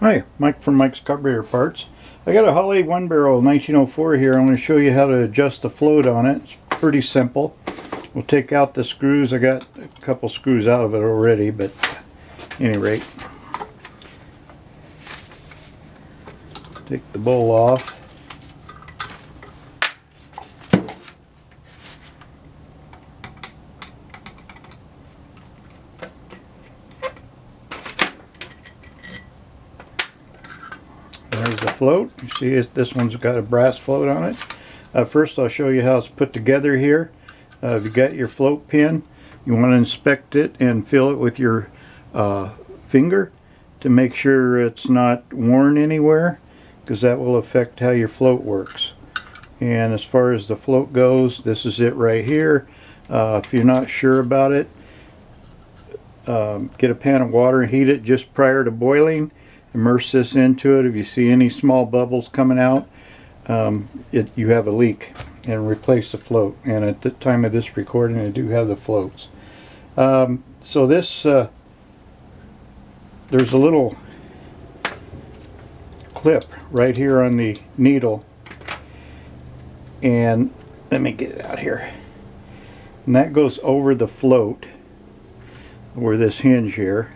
Hi, Mike from Mike's Carburetor Parts. I got a Holley 1-barrel 1904 here. I'm going to show you how to adjust the float on it. It's pretty simple. We'll take out the screws. I got a couple screws out of it already, but at any rate, take the bowl off. There's the float. You see this one's got a brass float on it. First I'll show you how it's put together here. If you got your float pin, you want to inspect it and feel it with your finger to make sure it's not worn anywhere, because that will affect how your float works. And as far as the float goes, this is it right here. If you're not sure about it, get a pan of water and heat it just prior to boiling. Immerse this into it. If you see any small bubbles coming out, you have a leak, and replace the float. And at the time of this recording, I do have the floats. So this there's a little clip right here on the needle, and let me get it out here, and that goes over the float, over this hinge here,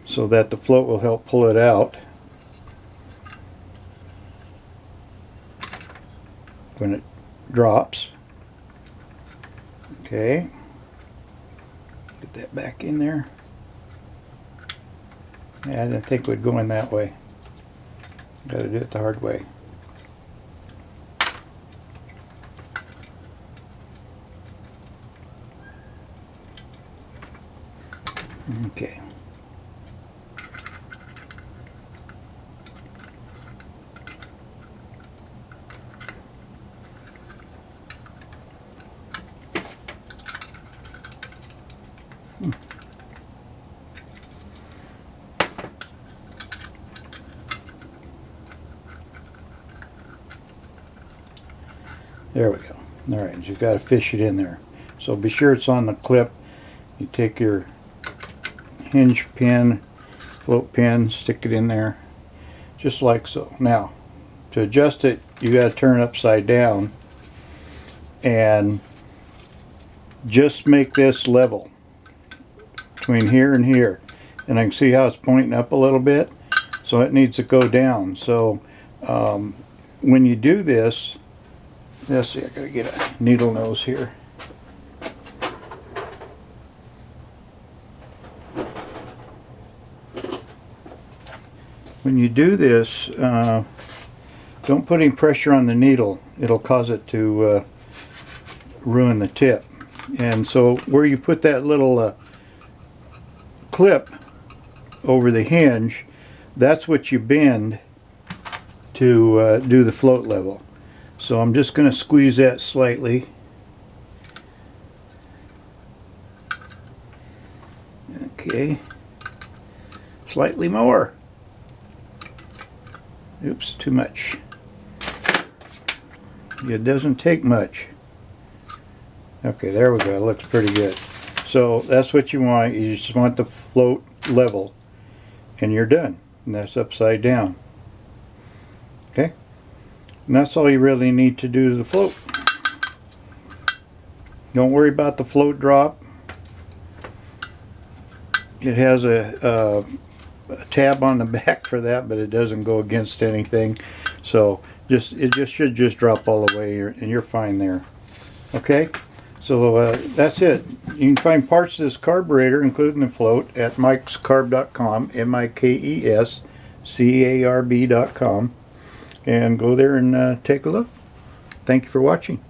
so that the float will help pull it out when it drops. Okay, get that back in there. Yeah, I didn't think it would go in that way. Got to do it the hard way. Okay. There we go. Alright, you've got to fish it in there. So be sure it's on the clip. You take your hinge pin, float pin, stick it in there, just like so. Now, to adjust it, you got to turn it upside down and just make this level between here and here. And I can see how it's pointing up a little bit, so it needs to go down. So when you do this, let's see, I gotta get a needle nose here. When you do this, don't put any pressure on the needle. It'll cause it to ruin the tip. And so where you put that little clip over the hinge, that's what you bend to do the float level. So I'm just going to squeeze that slightly. Okay, slightly more. Oops, too much. It doesn't take much. Okay, there we go. It looks pretty good. So that's what you want. You just want the float level, and you're done. And that's upside down. Okay? And that's all you really need to do to the float. Don't worry about the float drop. It has a tab on the back for that, but it doesn't go against anything. So it should just drop all the way, and you're fine there. Okay? So that's it. You can find parts of this carburetor, including the float, at mikescarb.com, MIKESCARB.com. And go there and take a look. Thank you for watching.